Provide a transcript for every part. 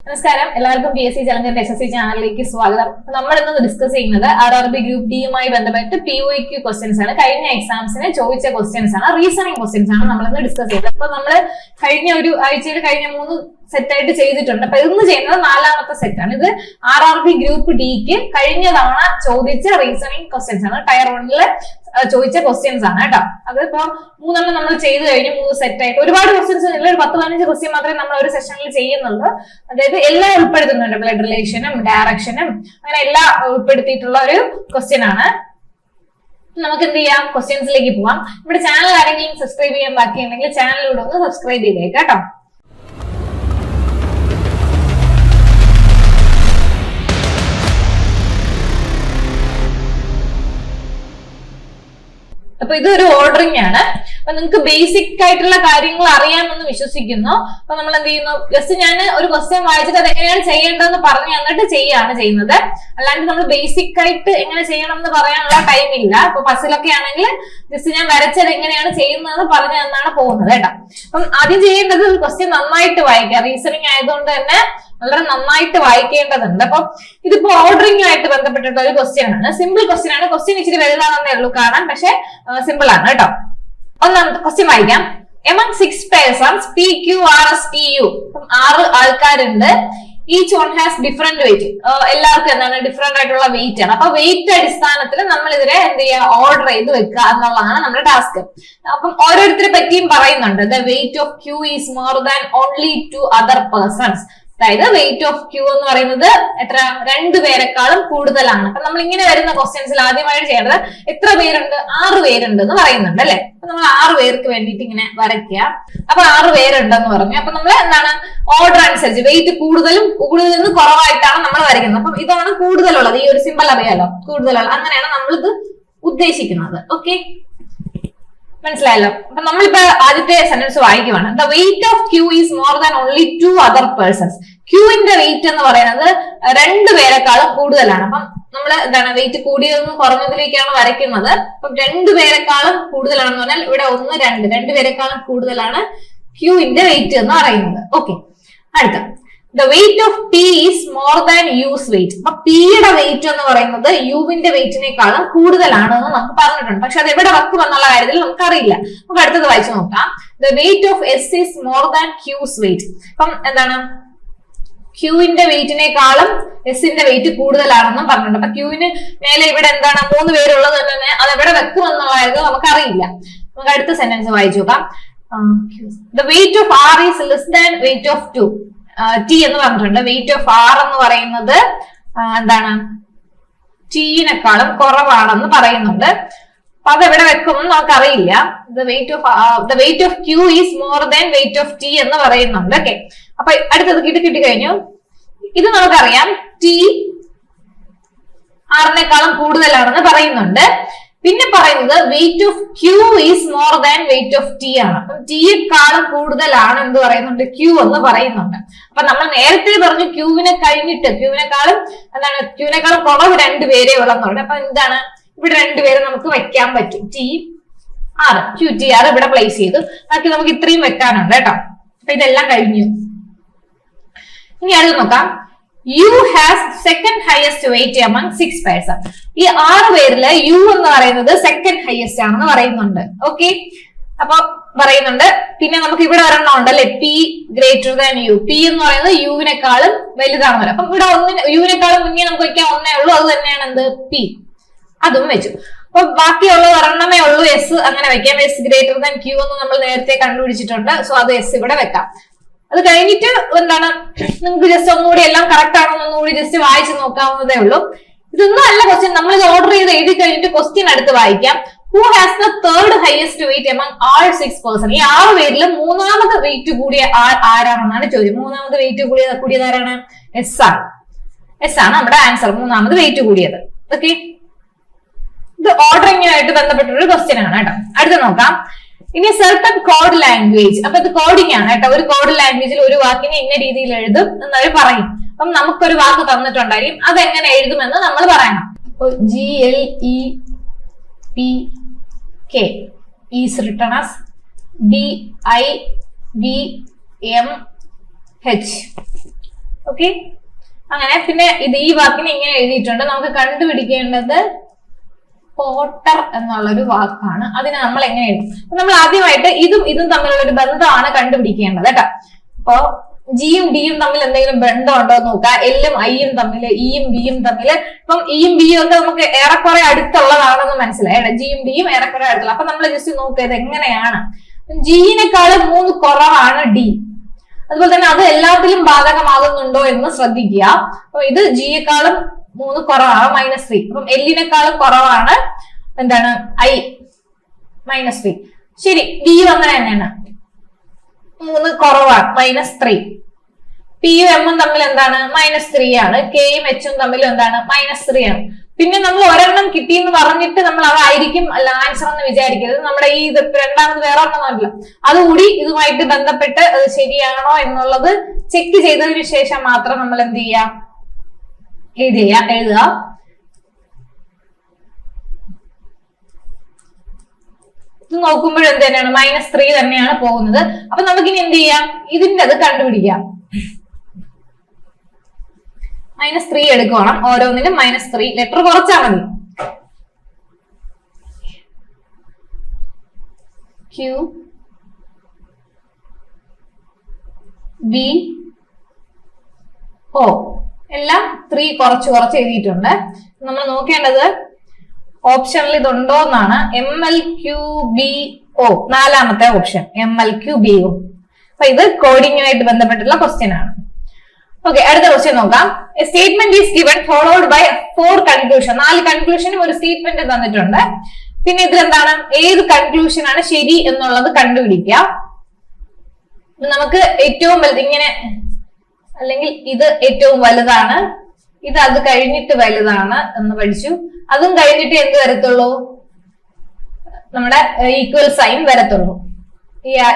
നമസ്കാരം, എല്ലാവർക്കും PSC ചലഞ്ചറിന്റെ SSC ചാനലിലേക്ക് സ്വാഗതം. നമ്മൾ ഇന്ന് ഡിസ്കസ് ചെയ്യുന്നത് RRB ഗ്രൂപ്പ് ഡിയുമായി ബന്ധപ്പെട്ട് POQ ക്വസ്റ്റ്യൻസ് ആണ്. കഴിഞ്ഞ എക്സാംസിന് ചോദിച്ച ക്വസ്റ്റ്യൻസ് ആണ്, റീസണിങ് ക്വസ്റ്റ്യൻസ് ആണ് നമ്മൾ ഇന്ന് ഡിസ്കസ് ചെയ്തത്. അപ്പൊ നമ്മൾ കഴിഞ്ഞ ഒരു ആഴ്ചയിൽ കഴിഞ്ഞ 3 സെറ്റായിട്ട് ചെയ്തിട്ടുണ്ട്. അപ്പൊ ഇന്ന് ചെയ്യുന്നത് 4ാമത്തെ സെറ്റാണ്. ഇത് RRB ഗ്രൂപ്പ് ഡിക്ക് കഴിഞ്ഞ തവണ ചോദിച്ച റീസണിങ് ക്വസ്റ്റ്യൻസ് ആണ്. ടയർ 1 ചോദിച്ച ക്വസ്റ്റ്യൻസ് ആണ് കേട്ടോ. അതിപ്പോ 3 നമ്മൾ ചെയ്ത് കഴിഞ്ഞു, 3 സെറ്റായിട്ട്. ഒരുപാട് ക്വസ്റ്റ്യൻസ് ഇല്ല, ഒരു 10-15 ക്വസ്റ്റ്യൻ മാത്രമേ നമ്മൾ ഒരു സെഷനിൽ ചെയ്യുന്നുള്ളൂ. അതായത് എല്ലാം ഉൾപ്പെടുത്തുന്നുണ്ട്, ബ്ലഡ് റിലേഷനും ഡയറക്ഷനും അങ്ങനെ എല്ലാം ഉൾപ്പെടുത്തിയിട്ടുള്ള ഒരു ക്വസ്റ്റ്യൻ ആണ്. നമുക്ക് എന്ത് ചെയ്യാം, ക്വസ്റ്റ്യൻസിലേക്ക് പോവാം. ഇവിടെ ചാനൽ ആരെങ്കിലും സബ്സ്ക്രൈബ് ചെയ്യാൻ ബാക്കിയുണ്ടെങ്കിൽ ചാനലിലൂടെ ഒന്ന് സബ്സ്ക്രൈബ് ചെയ്തേക്കാം കേട്ടോ. അപ്പൊ ഇതൊരു ഓർഡറിംഗ് ആണ്. അപ്പൊ നിങ്ങൾക്ക് ബേസിക് ആയിട്ടുള്ള കാര്യങ്ങൾ അറിയാമെന്ന് വിശ്വസിക്കുന്നു. അപ്പൊ നമ്മൾ എന്ത് ചെയ്യുന്നു, ജസ്റ്റ് ഞാൻ ഒരു ക്വസ്റ്റ്യൻ വായിച്ചിട്ട് അത് എങ്ങനെയാണ് ചെയ്യേണ്ടതെന്ന് പറഞ്ഞു തന്നിട്ട് ചെയ്യാണ് ചെയ്യുന്നത്. അല്ലാണ്ട് നമ്മൾ ബേസിക് ആയിട്ട് എങ്ങനെ ചെയ്യണം എന്ന് പറയാനുള്ള ടൈം ഇല്ല. അപ്പൊ പസിലൊക്കെ ആണെങ്കിൽ ജസ്റ്റ് ഞാൻ വരച്ചത് എങ്ങനെയാണ് ചെയ്യുന്നതെന്ന് പറഞ്ഞു തന്നാണ് പോകുന്നത് കേട്ടോ. അപ്പം ആദ്യം ചെയ്യേണ്ടത് ക്വസ്റ്റ്യൻ നന്നായിട്ട് വായിക്കുക. റീസണിങ് ആയതുകൊണ്ട് തന്നെ വളരെ നന്നായിട്ട് വായിക്കേണ്ടതുണ്ട്. അപ്പൊ ഇതിപ്പോ ഓർഡറിംഗ് ആയിട്ട് ബന്ധപ്പെട്ടിട്ടുള്ള ഒരു ക്വസ്റ്റ്യൻ ആണ്. സിമ്പിൾ ക്വസ്റ്റ്യൻ ആണ്. ക്വസ്റ്റ്യൻ ഇച്ചിരി വലുതാണെന്നേ ഉള്ളൂ കാണാൻ, പക്ഷെ സിമ്പിൾ ആണ് കേട്ടോ. ഒന്നാമത്തെ ക്വസ്റ്റ്യൻ വായിക്കാം. Among 6 persons P, Q, R, S, T, U. 6 ആൾക്കാരുണ്ട്. Each one has different weight. എല്ലാവർക്കും എന്താണ് ഡിഫറെന്റ് ആയിട്ടുള്ള വെയിറ്റ് ആണ്. അപ്പൊ വെയിറ്റ് അടിസ്ഥാനത്തിൽ നമ്മൾ ഇതിനെ എന്ത് ചെയ്യുക, ഓർഡർ ചെയ്ത് വെക്കുക എന്നുള്ളതാണ് നമ്മുടെ ടാസ്ക്. അപ്പം ഓരോരുത്തരെ പറ്റിയും പറയുന്നുണ്ട്. The weight of Q is more than only 2 other persons. അതായത് വെയിറ്റ് ഓഫ് Q എന്ന് പറയുന്നത് എത്ര, 2 പേരെക്കാളും കൂടുതലാണ്. അപ്പൊ നമ്മൾ ഇങ്ങനെ വരുന്ന ക്വസ്റ്റ്യൻസിൽ ആദ്യമായിട്ട് ചെയ്യേണ്ടത് എത്ര പേരുണ്ട്, 6 പേരുണ്ട് എന്ന് പറയുന്നുണ്ട് അല്ലെ. അപ്പൊ നമ്മൾ 6 പേർക്ക് വേണ്ടിയിട്ട് ഇങ്ങനെ വരയ്ക്കുക. അപ്പൊ 6 പേരുണ്ടെന്ന് പറഞ്ഞു. അപ്പൊ നമ്മൾ എന്താണ്, ഓർഡർ അനുസരിച്ച് വെയിറ്റ് കൂടുതൽ നിന്ന് കുറവായിട്ടാണ് നമ്മൾ വരയ്ക്കുന്നത്. അപ്പൊ ഇതാണ് കൂടുതലുള്ളത്. ഈ ഒരു സിമ്പിൾ അറിയാലോ, കൂടുതലുള്ള. അങ്ങനെയാണ് നമ്മളിത് ഉദ്ദേശിക്കുന്നത്. ഓക്കെ, മനസ്സിലായല്ലോ. അപ്പൊ നമ്മളിപ്പോ ആദ്യത്തെ സെന്റൻസ് വായിക്കുവാണ്. The weight of Q is more than only 2 other persons. ക്യൂവിന്റെ വെയിറ്റ് എന്ന് പറയുന്നത് 2 പേരെക്കാളും കൂടുതലാണ്. അപ്പം നമ്മൾ എന്താണ്, വെയിറ്റ് കൂടിയതെന്ന് കുറഞ്ഞതിലേക്കാണ് വരയ്ക്കുന്നത്. അപ്പം 2 പേരെക്കാളും കൂടുതലാണെന്ന് പറഞ്ഞാൽ ഇവിടെ 1, 2 പേരെക്കാളും കൂടുതലാണ് ക്യൂവിന്റെ വെയിറ്റ് എന്ന് പറയുന്നത്. ഓക്കെ, അടുത്ത the weight of P is more than U's weight. അപ്പൊ പിയുടെ വെയിറ്റ് എന്ന് പറയുന്നത് യുവിന്റെ വെയിറ്റിനേക്കാളും കൂടുതലാണ് എന്ന് നമുക്ക് പറഞ്ഞിട്ടുണ്ട്. പക്ഷെ അത് എവിടെ വെക്കും എന്നുള്ള കാര്യത്തിൽ നമുക്കറിയില്ല. നമുക്ക് അടുത്തത് വായിച്ചു നോക്കാം. The weight of S is more than Q's weight. അപ്പം എന്താണ്, ക്യൂവിന്റെ വെയിറ്റിനേക്കാളും എസിന്റെ വെയിറ്റ് കൂടുതലാണെന്നും പറഞ്ഞിട്ടുണ്ട്. അപ്പൊ ക്യൂവിന് മേലെ ഇവിടെ എന്താണ് 3 പേരുള്ളത് തന്നെ, അത് എവിടെ വെക്കും എന്നുള്ള കാര്യത്തിൽ നമുക്കറിയില്ല. നമുക്ക് അടുത്ത സെന്റൻസ് വായിച്ചു നോക്കാം. The weight of R is less than weight of T എന്ന് പറഞ്ഞിട്ടുണ്ട്. വെയിറ്റ് ഓഫ് R എന്ന് പറയുന്നത് എന്താണ്, Tനെക്കാളും കുറവാണെന്ന് പറയുന്നുണ്ട്. അപ്പൊ അത് എവിടെ വെക്കുമെന്ന് നമുക്കറിയില്ല. The weight of Q is more than weight of T എന്ന് പറയുന്നുണ്ട്. ഓക്കെ, അപ്പൊ അടുത്തത് കിട്ടിക്കഴിഞ്ഞു. ഇത് നമുക്കറിയാം, T R-നേക്കാളും കൂടുതലാണെന്ന് പറയുന്നുണ്ട്. പിന്നെ പറയുന്നത് wait of Q is more than weight of T ആണ്. അപ്പം Tയെക്കാളും കൂടുതലാണ് എന്ത് പറയുന്നുണ്ട്, Q എന്ന് പറയുന്നുണ്ട്. അപ്പൊ നമ്മൾ നേരത്തെ പറഞ്ഞു ക്യൂവിനെ കഴിഞ്ഞിട്ട് ക്യൂവിനെക്കാളും കുറവ് 2 പേരെ ഉള്ളെന്നുണ്ട്. അപ്പൊ എന്താണ്, ഇവിടെ 2 പേര് നമുക്ക് വെക്കാൻ പറ്റും. QTR ഇവിടെ പ്ലേസ് ചെയ്തു. ബാക്കി നമുക്ക് ഇത്രയും വെക്കാനുണ്ട് കേട്ടോ. അപ്പൊ ഇതെല്ലാം കഴിഞ്ഞു. ഇനി അടുത്ത് നോക്കാം. U has second highest weight among 6 persons. ഈ 6 പേരില് U എന്ന് പറയുന്നത് സെക്കൻഡ് ഹയസ്റ്റ് ആണെന്ന് പറയുന്നുണ്ട്. ഓക്കെ, അപ്പൊ പറയുന്നുണ്ട്. പിന്നെ നമുക്ക് ഇവിടെ ഒരെണ്ണം ഉണ്ടല്ലേ, P greater than U. P എന്ന് പറയുന്നത് യുവിനെക്കാളും വലുതാണെന്ന്. അപ്പൊ ഇവിടെ യുവിനെക്കാളും മുന്നേ നമുക്ക് വയ്ക്കാൻ ഒന്നേ ഉള്ളൂ, അത് തന്നെയാണ് എന്ത്, P. അതും വെച്ചു. അപ്പൊ ബാക്കിയുള്ളത് ഒരെണ്ണമേ ഉള്ളൂ, S. അങ്ങനെ വെക്കാം. S ഗ്രേറ്റർ ദാൻ Q എന്ന് നമ്മൾ നേരത്തെ കണ്ടുപിടിച്ചിട്ടുണ്ട്. സോ അത് S ഇവിടെ വെക്കാം. അത് കഴിഞ്ഞിട്ട് എന്താണ്, നിങ്ങൾക്ക് ജസ്റ്റ് ഒന്നുകൂടി എല്ലാം കറക്റ്റ് ആണോ ഒന്നുകൂടി ജസ്റ്റ് വായിച്ച് നോക്കാവുന്നതേ ഉള്ളൂ. ഇതൊന്നും അല്ല ക്വസ്റ്റ്യൻ. നമ്മൾ ഇത് ഓർഡർ ചെയ്ത് എഴുതി കഴിഞ്ഞിട്ട് ക്വസ്റ്റ്യൻ അടുത്ത് വായിക്കാം. Who has the third highest weight among all 6 persons. ഈ 6 പേരിൽ 3ാമത് വെയിറ്റ് കൂടിയ ആരാണെന്നാണ് ചോദ്യം. 3ാമത് വെയിറ്റ് കൂടിയത് ആരാണ്, S ആണ്. S ആണ് നമ്മുടെ ആൻസർ, 3ാമത് വെയിറ്റ് കൂടിയത്. ഓക്കെ, ഇത് ഓർഡറിംഗുമായിട്ട് ബന്ധപ്പെട്ടൊരു ക്വസ്റ്റ്യൻ ആണ് കേട്ടോ. അടുത്ത് നോക്കാം. ഇനി സർട്ടൺ കോഡ് ലാംഗ്വേജ്. അപ്പൊ ഇത് കോഡിംഗ് ആണ് കേട്ടോ. ഒരു കോഡ് ലാംഗ്വേജിൽ ഒരു വാക്കിനെ ഇന്ന രീതിയിൽ എഴുതും എന്നവർ പറയും. അപ്പം നമുക്കൊരു വാക്ക് തന്നിട്ടുണ്ടായിരിക്കും, അതെങ്ങനെ എഴുതുമെന്ന് നമ്മൾ പറയണം. GLEPK is written as DIVMH. Okay, അങ്ങനെ പിന്നെ ഇത് ഈ വാക്കിനെ ഇങ്ങനെ എഴുതിയിട്ടുണ്ട്. നമുക്ക് കണ്ടുപിടിക്കേണ്ടത് പോട്ടർ എന്നുള്ളൊരു വാക്കാണ്. അതിനെ നമ്മൾ എങ്ങനെ എഴുതും? നമ്മൾ ആദ്യമായിട്ട് ഇതും തമ്മിലുള്ള ഒരു ബന്ധമാണ് കണ്ടുപിടിക്കേണ്ടത് കേട്ടോ. അപ്പോ ജിയും ഡിയും തമ്മിൽ എന്തെങ്കിലും ബന്ധം ഉണ്ടോ എന്ന് നോക്കുക. എല്ലും ഐയും തമ്മിൽ, ഇയും ബിയും തമ്മിൽ. ഇപ്പം ഇയും ബിയും ഒക്കെ നമുക്ക് ഏറെക്കുറെ അടുത്തുള്ളതാണെന്ന് മനസ്സിലായി. ജിയും ഡിയും ഏറെക്കുറെ അടുത്തുള്ള. അപ്പൊ നമ്മൾ ജസ്റ്റ് നോക്കുക ഇത് എങ്ങനെയാണ്. ജിയിനേക്കാളും 3 കുറവാണ് ഡി. അതുപോലെ തന്നെ അത് എല്ലാത്തിലും ബാധകമാകുന്നുണ്ടോ എന്ന് ശ്രദ്ധിക്കുക. അപ്പൊ ഇത് ജിയെക്കാളും 3 കുറവാണ്, -3. അപ്പം എല്ലിനേക്കാളും കുറവാണ് എന്താണ് ഐ, -3. ശരി, ഡിയും അങ്ങനെ തന്നെയാണ്, 3 കുറവാണ്, -3. പിയും എമ്മും തമ്മിൽ എന്താണ് -3 ആണ്. കെയും എച്ചും തമ്മിൽ എന്താണ് -3 ആണ്. പിന്നെ നമ്മൾ ഒരെണ്ണം കിട്ടിയെന്ന് പറഞ്ഞിട്ട് നമ്മൾ അതായിരിക്കും അല്ല ആൻസർ എന്ന് വിചാരിക്കരുത്. നമ്മുടെ ഈ ഇത് രണ്ടാമത് വേറെ ഒന്നല്ല, അതുകൂടി ഇതുമായിട്ട് ബന്ധപ്പെട്ട് അത് ശരിയാണോ എന്നുള്ളത് ചെക്ക് ചെയ്തതിനു ശേഷം മാത്രം നമ്മൾ എന്ത് ചെയ്യാം, എഴുതുക. ഇത് നോക്കുമ്പോഴും എന്ത് തന്നെയാണ് -3 തന്നെയാണ് പോകുന്നത്. അപ്പൊ നമുക്കിനി എന്ത് ചെയ്യാം, ഇതിന്റെ അത് കണ്ടുപിടിക്കാം. -3 എടുക്കണം, ഓരോന്നിനും -3 ലെറ്റർ കുറച്ചാൽ മതി. Q B O എല്ലാം 3 കുറച്ച് എഴുതിയിട്ടുണ്ട്. നമ്മൾ നോക്കേണ്ടത് ഓപ്ഷനിൽ ഇതുണ്ടോ എന്നാണ്. MLQBO, 4ാമത്തെ ഓപ്ഷൻ MLQBO. അപ്പൊ ഇത് കോഡിങ്ങുമായിട്ട് ബന്ധപ്പെട്ടുള്ള ക്വസ്റ്റ്യൻ ആണ്. ഓക്കെ, അടുത്ത ക്വസ്റ്റ്യൻ നോക്കാം. A statement is given followed by 4 conclusion. 4 കൺക്ലൂഷനും ഒരു സ്റ്റേറ്റ്മെന്റ് തന്നിട്ടുണ്ട്. പിന്നെ ഇതിലെന്താണ് ഏത് കൺക്ലൂഷൻ ആണ് ശരി എന്നുള്ളത് കണ്ടുപിടിക്കുക. നമുക്ക് ഏറ്റവും വലുത് ഇങ്ങനെ, അല്ലെങ്കിൽ ഇത് ഏറ്റവും വലുതാണ്, ഇത് അത് കഴിഞ്ഞിട്ട് വലുതാണ് എന്ന് പഠിച്ചു. അതും കഴിഞ്ഞിട്ട് എന്ത് വരത്തുള്ളൂ, നമ്മുടെ ഈക്വൽ സൈൻ വരത്തുള്ളൂ.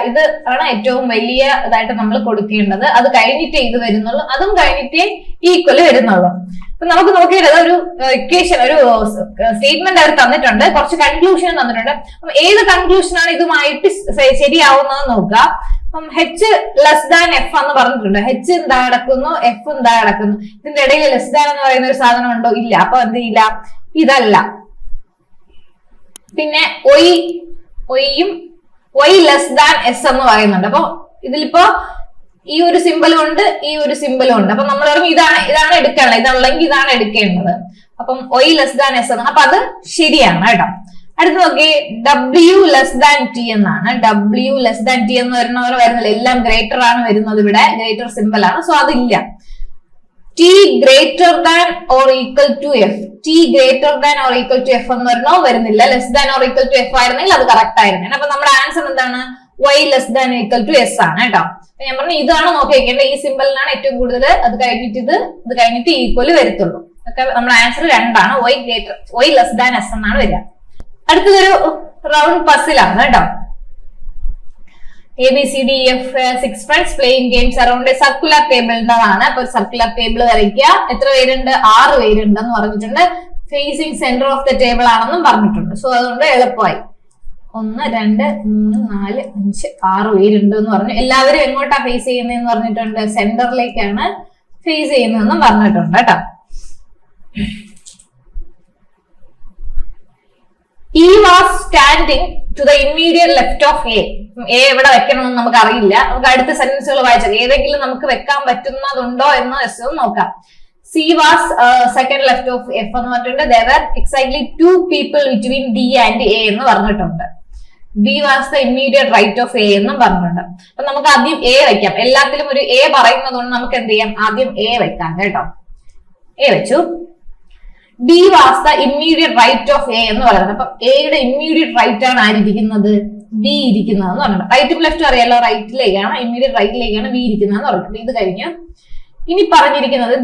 ഇത് ആണ് ഏറ്റവും വലിയ ഇതായിട്ട് നമ്മൾ കൊടുക്കേണ്ടത്. അത് കഴിഞ്ഞിട്ടേ ഇത് വരുന്നുള്ളൂ, അതും കഴിഞ്ഞിട്ടേ ഈക്വൽ വരുന്നുള്ളൂ. അപ്പൊ നമുക്ക് നോക്കിയത് ഒരു ഇക്വേഷൻ, ഒരു സ്റ്റേറ്റ്മെന്റ് അവർ തന്നിട്ടുണ്ട്, കുറച്ച് കൺക്ലൂഷൻ തന്നിട്ടുണ്ട്. അപ്പൊ ഏത് കൺക്ലൂഷൻ ആണ് ഇതുമായിട്ട് ശരിയാവുന്നത് നോക്കുക. H ലെസ് ദാൻ എഫ് എന്ന് പറഞ്ഞിട്ടുണ്ട്. H എന്താ കിടക്കുന്നു, എഫ് എന്താ കിടക്കുന്നു. ഇതിന്റെ ഇടയിൽ ലെസ് ദാൻ എന്ന് പറയുന്ന ഒരു സാധനം ഉണ്ടോ? ഇല്ല. അപ്പൊ എന്ത് ചെയ്യില്ല, ഇതല്ല. പിന്നെ ഒയ്യും y ലെസ് ദാൻ എസ് എന്ന് പറയുന്നുണ്ട്. അപ്പൊ ഇതിലിപ്പോ ഈ ഒരു സിമ്പിളും ഉണ്ട്, ഈ ഒരു സിമ്പിളും ഉണ്ട്. അപ്പൊ നമ്മൾ പറഞ്ഞു ഇതാണ് എടുക്കേണ്ടത്, ഇതല്ലെങ്കിൽ ഇതാണ് എടുക്കേണ്ടത്. അപ്പം y ലെസ് ദാൻ എസ് എന്ന്, അപ്പൊ അത് ശരിയാണ് കേട്ടോ. അടുത്ത് നോക്കി, W ലെസ് ദാൻ ടി എന്നാണ്. W ലെസ് ദാൻ ടി എന്ന് വരുന്നില്ല, എല്ലാം ഗ്രേറ്റർ ആണ് വരുന്നത്. ഇവിടെ ഗ്രേറ്റർ സിമ്പിൾ ആണ്, സോ അതില്ല. T greater than or equal to F, T greater than or equal to F എന്ന് പറഞ്ഞോ വരുന്നില്ല. Less than or equal to F ആയിരുന്നെങ്കിൽ അത് കറക്റ്റ് ആയിരുന്നു. അപ്പൊ നമ്മുടെ ആൻസർ എന്താണ്, y less than equal to S ആണ് കേട്ടോ. ഞാൻ പറഞ്ഞു ഇതാണ് നോക്കി വെക്കേണ്ടത്, ഈ സിമ്പിളിനാണ് ഏറ്റവും കൂടുതൽ. അത് കഴിഞ്ഞിട്ട് ഇത് കഴിഞ്ഞിട്ട് ഈക്വൽ വരത്തുള്ളൂ. ഒക്കെ നമ്മുടെ ആൻസർ 2 ആണ്. y ലെസ് ദാൻ എസ് എന്നാണ് വരിക. അടുത്തതൊരു റൗണ്ട് പസിലാണ് കേട്ടോ. ABCDEF 6 friends playing games around a circular table എന്നതാണ്. അപ്പൊ സർക്കുലർ ടേബിൾ വരയ്ക്കുക. എത്ര പേരുണ്ട്, 6 പേരുണ്ടെന്ന് പറഞ്ഞിട്ടുണ്ട്. Facing centre of the table ആണെന്നും പറഞ്ഞിട്ടുണ്ട്. സോ അതുകൊണ്ട് എളുപ്പമായി. 1 2 3 4 5 6 പേരുണ്ട് എന്ന് പറഞ്ഞു. എല്ലാവരും എങ്ങോട്ടാ ഫേസ് ചെയ്യുന്നതെന്ന് പറഞ്ഞിട്ടുണ്ട്, സെന്ററിലേക്കാണ് ഫേസ് ചെയ്യുന്നതെന്നും പറഞ്ഞിട്ടുണ്ട് കേട്ടോ. E was standing to the immediate left of A. A എവിടെ വെക്കണമെന്ന് നമുക്ക് അറിയില്ല. നമുക്ക് അടുത്ത സെന്റൻസുകൾ വായിച്ചാൽ ഏതെങ്കിലും നമുക്ക് വെക്കാൻ പറ്റുന്നതുണ്ടോ എന്ന് ജസ്റ്റ് നോക്കാം. C was second left of F എന്ന് പറഞ്ഞിട്ടുണ്ട്. There were exactly 2 people between D and A എന്ന് പറഞ്ഞിട്ടുണ്ട്. B was the immediate right of A എന്നും പറഞ്ഞിട്ടുണ്ട്. അപ്പൊ നമുക്ക് ആദ്യം A വെക്കാം. എല്ലാത്തിലും ഒരു A പറയുന്നത് കൊണ്ട് നമുക്ക് എന്ത് ചെയ്യാം, ആദ്യം A വെക്കാം കേട്ടോ. A വെച്ചു. B was the immediate right of A എന്ന് പറയുന്നത്. അപ്പൊ എയുടെ ഇമ്മീഡിയറ്റ് റൈറ്റ് ആണ് ആയിരിക്കുന്നത്, ബി ഇരിക്കുന്നത് എന്ന് പറഞ്ഞിട്ടുണ്ട്. റൈറ്റും ലെഫ്റ്റും അറിയാലോ, റൈറ്റിലേക്കാണ്, ഇമ്മീഡിയറ്റ് റൈറ്റിലേക്കാണ് ബി ഇരിക്കുന്നതെന്ന് പറഞ്ഞിട്ടുണ്ട്. ഇത് കഴിഞ്ഞ് ഇനി പറഞ്ഞിരിക്കുന്നത്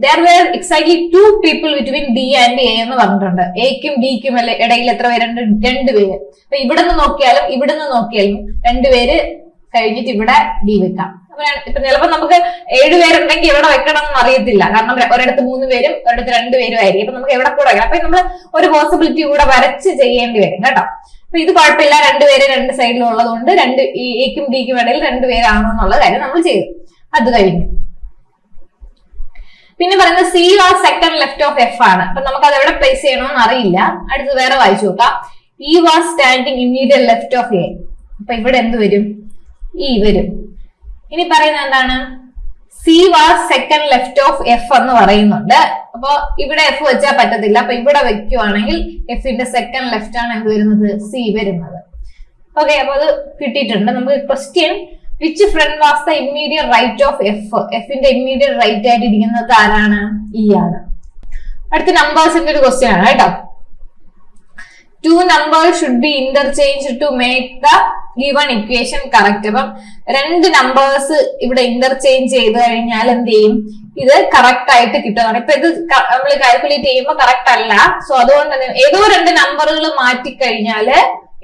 there were exactly 2 people between D and A എന്ന് പറഞ്ഞിട്ടുണ്ട്. എക്കും ഡിക്കും ഇടയിൽ എത്ര പേരുണ്ട്, 2 പേര്. അപ്പൊ ഇവിടുന്ന് നോക്കിയാലും 2 പേര് കഴിഞ്ഞിട്ട് ഇവിടെ ഡി വെക്കാം. ഇപ്പൊ ചിലപ്പോ നമുക്ക് 7 പേരുണ്ടെങ്കിൽ എവിടെ വെക്കണം എന്ന് അറിയത്തില്ല. കാരണം ഒരിടത്ത് 3 പേരും ഒരിടത്ത് 2 പേരും ആയിരിക്കും. അപ്പൊ നമുക്ക് എവിടെ കൂടെ വെക്കാം. അപ്പൊ നമ്മൾ ഒരു പോസിബിലിറ്റി കൂടെ വരച്ച് ചെയ്യേണ്ടി വരും കേട്ടോ. അപ്പൊ ഇത് കുഴപ്പമില്ല, 2 പേര് 2 സൈഡിലും ഉള്ളത് കൊണ്ട് എക്കും ഡിക്കും ഇടയിൽ 2 പേരാണെന്നുള്ള കാര്യം നമ്മൾ ചെയ്തു. അത് കഴിഞ്ഞു പിന്നെ പറയുന്നത് C was second left of F ആണ്. അപ്പൊ നമുക്ക് അത് എവിടെ പ്ലേസ് ചെയ്യണമെന്ന് അറിയില്ല. അടുത്ത് വേറെ വായിച്ചു നോക്കാം. E was standing immediate left of A. അപ്പൊ ഇവിടെ എന്ത് വരും? E വരും. ഇനി പറയുന്നത് എന്താണ്? C was second left of F എന്ന് പറയുന്നുണ്ട്. അപ്പൊ ഇവിടെ F വെച്ചാൽ പറ്റത്തില്ല. അപ്പൊ ഇവിടെ വെക്കുവാണെങ്കിൽ F ന്റെ സെക്കൻഡ് ലെഫ്റ്റ് ആണ് എന്ത് വരുന്നത്? C വരുന്നത്. ഓക്കെ, അപ്പൊ അത് കിട്ടിയിട്ടുണ്ട്. നമുക്ക് question which friend was the immediate right of F? എഫിന്റെ ഇമ്മീഡിയറ്റ് റൈറ്റ് ആയിട്ട് ഇരിക്കുന്നത് ആരാണ്? ഇ ആണ്. അടുത്ത നമ്പേഴ്സിന്റെ ഒരു ക്വസ്റ്റ്യൻ ആണ് കേട്ടോ. 2 numbers should be interchanged to make the given equation correct. അപ്പം 2 നമ്പേഴ്സ് ഇവിടെ ഇന്റർചേഞ്ച് ചെയ്ത് കഴിഞ്ഞാൽ എന്ത് ചെയ്യും? ഇത് കറക്റ്റ് ആയിട്ട് കിട്ടുന്നതാണ്. ഇപ്പൊ ഇത് നമ്മൾ കാൽക്കുലേറ്റ് ചെയ്യുമ്പോൾ കറക്റ്റ് അല്ല. സോ അതുകൊണ്ട് തന്നെ ഏതോ 2 നമ്പറുകൾ മാറ്റിക്കഴിഞ്ഞാല്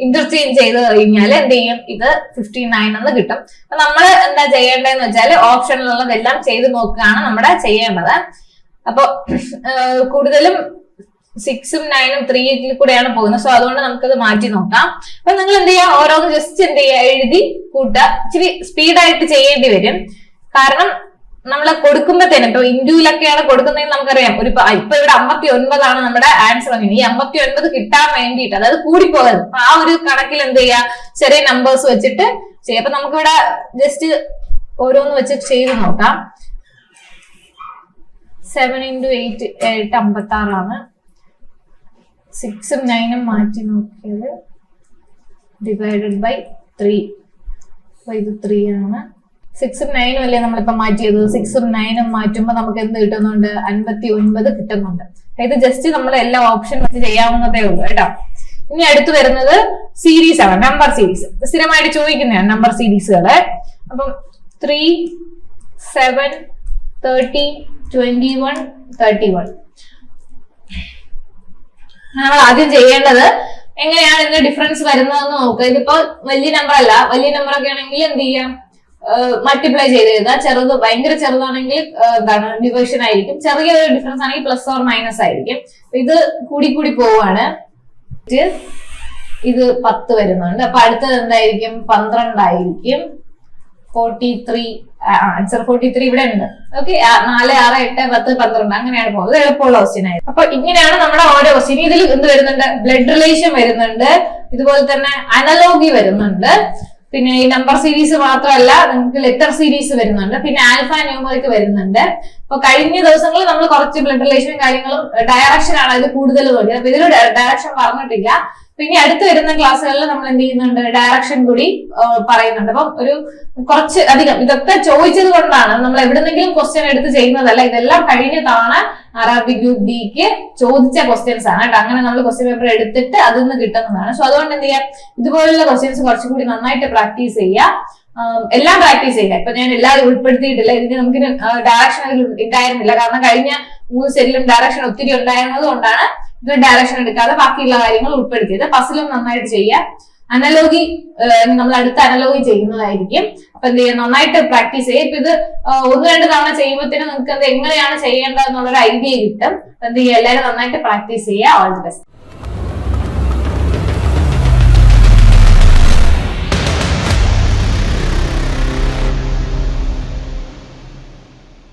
ഇന്റർചേഞ്ച് ചെയ്ത് കഴിഞ്ഞാൽ എന്ത് ചെയ്യും? ഇത് 59 എന്ന് കിട്ടും. അപ്പൊ നമ്മൾ എന്താ ചെയ്യേണ്ടതെന്ന് വെച്ചാൽ ഓപ്ഷനിലുള്ളതെല്ലാം ചെയ്ത് നോക്കുകയാണ് നമ്മുടെ ചെയ്യേണ്ടത്. അപ്പൊ കൂടുതലും 6ഉം 9ഉം 3 കൂടെയാണ് പോകുന്നത്. സോ അതുകൊണ്ട് നമുക്കത് മാറ്റി നോക്കാം. അപ്പൊ നിങ്ങൾ എന്ത് ചെയ്യുക? ഓരോന്ന് ജസ്റ്റ് എന്ത് ചെയ്യുക? എഴുതി കൂട്ടുക. ഇച്ചിരി സ്പീഡായിട്ട് ചെയ്യേണ്ടി വരും. കാരണം നമ്മളെ കൊടുക്കുമ്പോഴത്തേനും ഇപ്പൊ ഇന്റുവിലൊക്കെയാണ് കൊടുക്കുന്നതെന്ന് നമുക്കറിയാം. ഇപ്പൊ ഇവിടെ 59 നമ്മുടെ ആൻസർ. ഈ 59 കിട്ടാൻ വേണ്ടിയിട്ട്, അതായത് കൂടിപ്പോകരുത്. അപ്പൊ ആ ഒരു കണക്കിൽ എന്ത് ചെയ്യുക? ചെറിയ നമ്പേഴ്സ് വെച്ചിട്ട് ചെയ്യാം. അപ്പൊ നമുക്കിവിടെ ജസ്റ്റ് ഓരോന്ന് വെച്ച് ചെയ്ത് നോക്കാം. 7 × 8 56 6ഉം 9ഉം മാറ്റി നോക്കിയത് ഡിവൈഡഡ് ബൈ 3. അപ്പൊ ഇത് 3 ആണ്. 6ഉം 9ഉം അല്ലേ നമ്മളിപ്പോ മാറ്റിയത്? 6ഉം 9ഉം മാറ്റുമ്പോൾ നമുക്ക് എന്ത് കിട്ടുന്നുണ്ട്? 59 കിട്ടുന്നുണ്ട്. ഇത് ജസ്റ്റ് നമ്മൾ എല്ലാ ഓപ്ഷൻ വെച്ച് ചെയ്യാവുന്നതേ ഉള്ളൂ കേട്ടോ. ഇനി അടുത്ത് വരുന്നത് സീരീസ് ആണ്, നമ്പർ സീരീസ്. സ്ഥിരമായിട്ട് ചോദിക്കുന്നതാണ് നമ്പർ സീരീസുകള്. അപ്പം 3, 7, 30, 21, 31. നമ്മൾ ആദ്യം ചെയ്യേണ്ടത് എങ്ങനെയാണ് ഇതിന്റെ ഡിഫറൻസ് വരുന്നതെന്ന് നോക്കുക. ഇതിപ്പോ വലിയ നമ്പർ അല്ല. വലിയ നമ്പർ ഒക്കെ ആണെങ്കിൽ എന്ത് ചെയ്യാം? മൾട്ടിപ്ലൈ ചെയ്ത് എഴുതാം. ചെറുത് ഭയങ്കര ചെറുതാണെങ്കിൽ എന്താണ്? ഡിവിഷൻ ആയിരിക്കും. ചെറിയൊരു ഡിഫറൻസ് ആണെങ്കിൽ പ്ലസ് ഓർ മൈനസ് ആയിരിക്കും. ഇത് കൂടി കൂടി പോവാണ്. ഇത് 10 വരുന്നുണ്ട്. അപ്പൊ അടുത്തത് എന്തായിരിക്കും? 12 ആയിരിക്കും. 43 ആൻസർ 43 ഇവിടെ ഉണ്ട്. ഓക്കെ, 4, 6, 8, 10, 12 അങ്ങനെയാണ് പോകുന്നത്. എളുപ്പമുള്ള ക്വസ്റ്റ്യൻ ആയിരുന്നു. അപ്പൊ ഇങ്ങനെയാണ് നമ്മുടെ ഓരോ ക്വസ്റ്റ്യൻ. ഇതിൽ എന്ത് വരുന്നുണ്ട്? ബ്ലഡ് റിലേഷൻ വരുന്നുണ്ട്. ഇതുപോലെ തന്നെ അനലോഗി വരുന്നുണ്ട്. പിന്നെ ഈ നമ്പർ സീരീസ് മാത്രമല്ല, നിങ്ങൾക്ക് ലെറ്റർ സീരീസ് വരുന്നുണ്ട്. പിന്നെ ആൽഫ ന്യൂമറിക് വരുന്നുണ്ട്. അപ്പൊ കഴിഞ്ഞ ദിവസങ്ങളിൽ നമ്മൾ കുറച്ച് ബ്ലഡ് റിലേഷനും കാര്യങ്ങളും ഡയറക്ഷൻ ആണ് ഇത് കൂടുതൽ നോക്കിയത്. അപ്പൊ ഇതിൽ ഡയറക്ഷൻ പറഞ്ഞിട്ടില്ല. പിന്നെ അടുത്ത് വരുന്ന ക്ലാസ്സുകളിൽ നമ്മൾ എന്ത് ചെയ്യുന്നുണ്ട്? ഡയറക്ഷൻ കൂടി പറയുന്നുണ്ട്. അപ്പം ഒരു കുറച്ച് അധികം ഇതൊക്കെ ചോദിച്ചത് കൊണ്ടാണ് നമ്മൾ എവിടെന്നെങ്കിലും ക്വസ്റ്റ്യൻ എടുത്ത് ചെയ്യുന്നതല്ല. ഇതെല്ലാം കഴിഞ്ഞ തവണ RRB ഗ്രൂപ്പ് ഡിക്ക് ചോദിച്ച ക്വസ്റ്റ്യൻസ് ആണ് കേട്ടോ. അങ്ങനെ നമ്മൾ ക്വസ്റ്റ്യൻ പേപ്പർ എടുത്തിട്ട് അതിൽ നിന്ന് കിട്ടുന്നതാണ്. സോ അതുകൊണ്ട് എന്ത് ചെയ്യാം? ഇതുപോലുള്ള ക്വസ്റ്റ്യൻസ് കുറച്ചുകൂടി നന്നായിട്ട് പ്രാക്ടീസ് ചെയ്യുക. എല്ലാം പ്രാക്ടീസ് ചെയ്യുക. ഇപ്പൊ ഞാൻ എല്ലാവരും ഉൾപ്പെടുത്തിയിട്ടില്ല. ഇതിന് നമുക്ക് ഡയറക്ഷൻ ഉണ്ടായിരുന്നില്ല. കാരണം കഴിഞ്ഞ 3 സെറ്റിലും ഡയറക്ഷൻ ഒത്തിരി ഉണ്ടായിരുന്നത് കൊണ്ടാണ് ഇത് ഡയറക്ഷൻ എടുക്കാതെ ബാക്കിയുള്ള കാര്യങ്ങൾ ഉൾപ്പെടുത്തിയത്. പസിലും നന്നായിട്ട് ചെയ്യുക. അനലോഗി നമ്മൾ അടുത്ത അനലോഗി ചെയ്യുന്നതായിരിക്കും. അപ്പൊ എന്ത് ചെയ്യുക? നന്നായിട്ട് പ്രാക്ടീസ് ചെയ്യുക. ഇപ്പൊ ഇത് 1-2 തവണ ചെയ്യുമ്പോഴത്തേനും നിങ്ങൾക്ക് അത് എങ്ങനെയാണ് ചെയ്യേണ്ടത് എന്നുള്ളൊരു ഐഡിയ കിട്ടും. എന്ത് ചെയ്യുക? എല്ലാവരും നന്നായിട്ട് പ്രാക്ടീസ് ചെയ്യുക. All the best.